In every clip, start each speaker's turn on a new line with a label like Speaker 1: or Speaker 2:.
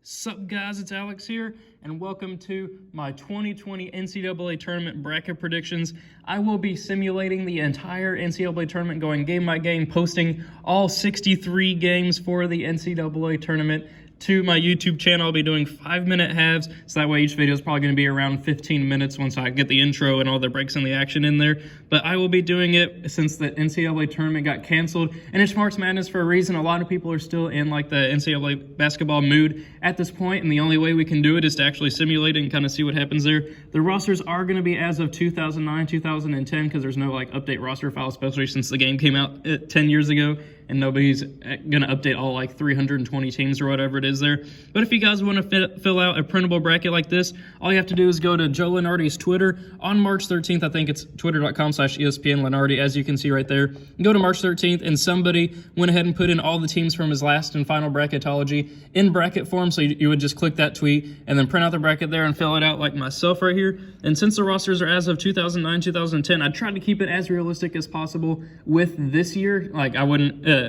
Speaker 1: Sup guys, it's Alex here, and welcome to my 2020 NCAA Tournament bracket predictions. I will be simulating the entire NCAA Tournament, going game by game, posting all 63 games for the NCAA Tournament to my YouTube channel. I'll be doing 5-minute halves, so that way each video is probably going to be around 15 minutes once I get the intro and all the breaks and the action in there. But I will be doing it since the NCAA Tournament got canceled, and it's March Madness for a reason. A lot of people are still in like the NCAA basketball mood at this point, and the only way we can do it is to actually simulate it and kind of see what happens there. The rosters are going to be as of 2009, 2010, because there's no like update roster file, especially since the game came out 10 years ago. And nobody's going to update all like 320 teams or whatever it is there. But if you guys want to fill out a printable bracket like this, all you have to do is go to Joe Lenardi's Twitter on March 13th. I think it's twitter.com/ESPN Lenardi, as you can see right there. Go to March 13th, and somebody went ahead and put in all the teams from his last and final bracketology in bracket form. So you would just click that tweet and then print out the bracket there and fill it out like myself right here. And since the rosters are as of 2009, 2010, I tried to keep it as realistic as possible with this year. Like I wouldn't...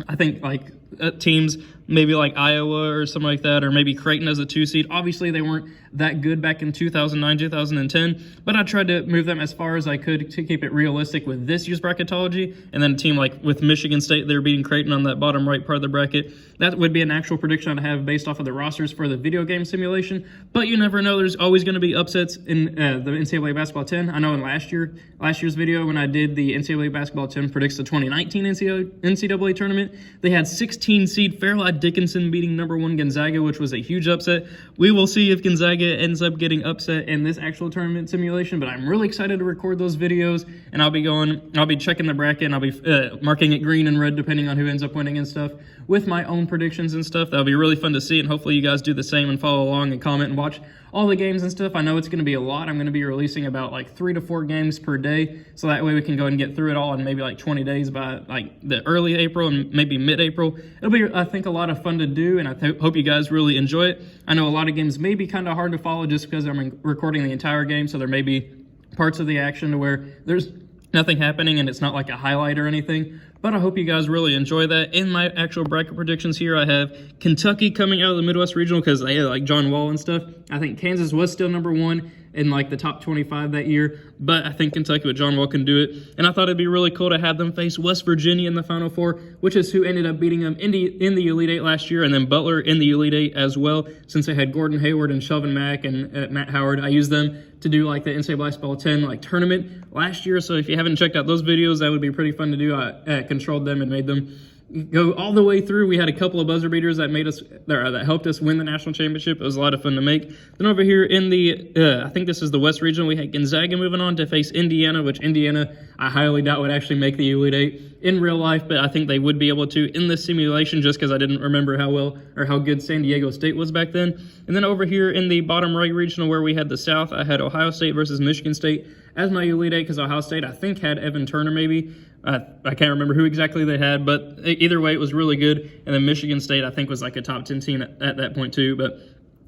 Speaker 1: I think like teams maybe like Iowa or something like that, or maybe Creighton as a 2 seed. Obviously, they weren't that good back in 2009, 2010, but I tried to move them as far as I could to keep it realistic with this year's bracketology. And then a team like with Michigan State, they're beating Creighton on that bottom right part of the bracket. That would be an actual prediction I'd have based off of the rosters for the video game simulation. But you never know. There's always going to be upsets in the NCAA Basketball 10. I know in last year's video when I did the NCAA Basketball 10 predicts the 2019 NCAA Tournament, they had 16 seed Fairleigh Dickinson beating number 1 Gonzaga, which was a huge upset. We will see if Gonzaga ends up getting upset in this actual tournament simulation, but I'm really excited to record those videos, and I'll be checking the bracket, and I'll be marking it green and red depending on who ends up winning and stuff with my own predictions and stuff. That'll be really fun to see, and hopefully you guys do the same and follow along and comment and watch all the games and stuff. I know it's going to be a lot. I'm going to be releasing about like 3 to 4 games per day, so that way we can go and get through it all in maybe like 20 days by like the early April and maybe mid-April. It'll be, I think, a lot of fun to do, and I hope you guys really enjoy it. I know a lot of games may be kind of hard to follow just because I'm recording the entire game, so there may be parts of the action to where there's nothing happening and it's not like a highlight or anything. But I hope you guys really enjoy that. In my actual bracket predictions here, I have Kentucky coming out of the Midwest Regional because they had like John Wall and stuff. I think Kansas was still number 1 in like the top 25 that year, but I think Kentucky with John Wall can do it. And I thought it'd be really cool to have them face West Virginia in the Final Four, which is who ended up beating them in the Elite Eight last year, and then Butler in the Elite Eight as well, since they had Gordon Hayward and Shelvin Mack and Matt Howard. I used them to do like the NCAA Basketball 10 like tournament last year, so if you haven't checked out those videos, that would be pretty fun to do. I controlled them and made them go all the way through. We had a couple of buzzer beaters that helped us win the national championship. It was a lot of fun to make. Then over here in the, I think this is the West Regional, we had Gonzaga moving on to face Indiana, which Indiana I highly doubt would actually make the Elite Eight in real life, but I think they would be able to in this simulation just because I didn't remember how well or how good San Diego State was back then. And then over here in the bottom right regional where we had the South, I had Ohio State versus Michigan State as my Elite Eight because Ohio State I think had Evan Turner maybe. I can't remember who exactly they had, but either way, it was really good. And then Michigan State, I think, was like a top 10 team at that point, too. But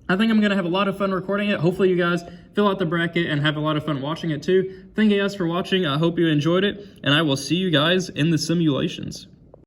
Speaker 1: I think I'm going to have a lot of fun recording it. Hopefully, you guys fill out the bracket and have a lot of fun watching it, too. Thank you guys for watching. I hope you enjoyed it, and I will see you guys in the simulations.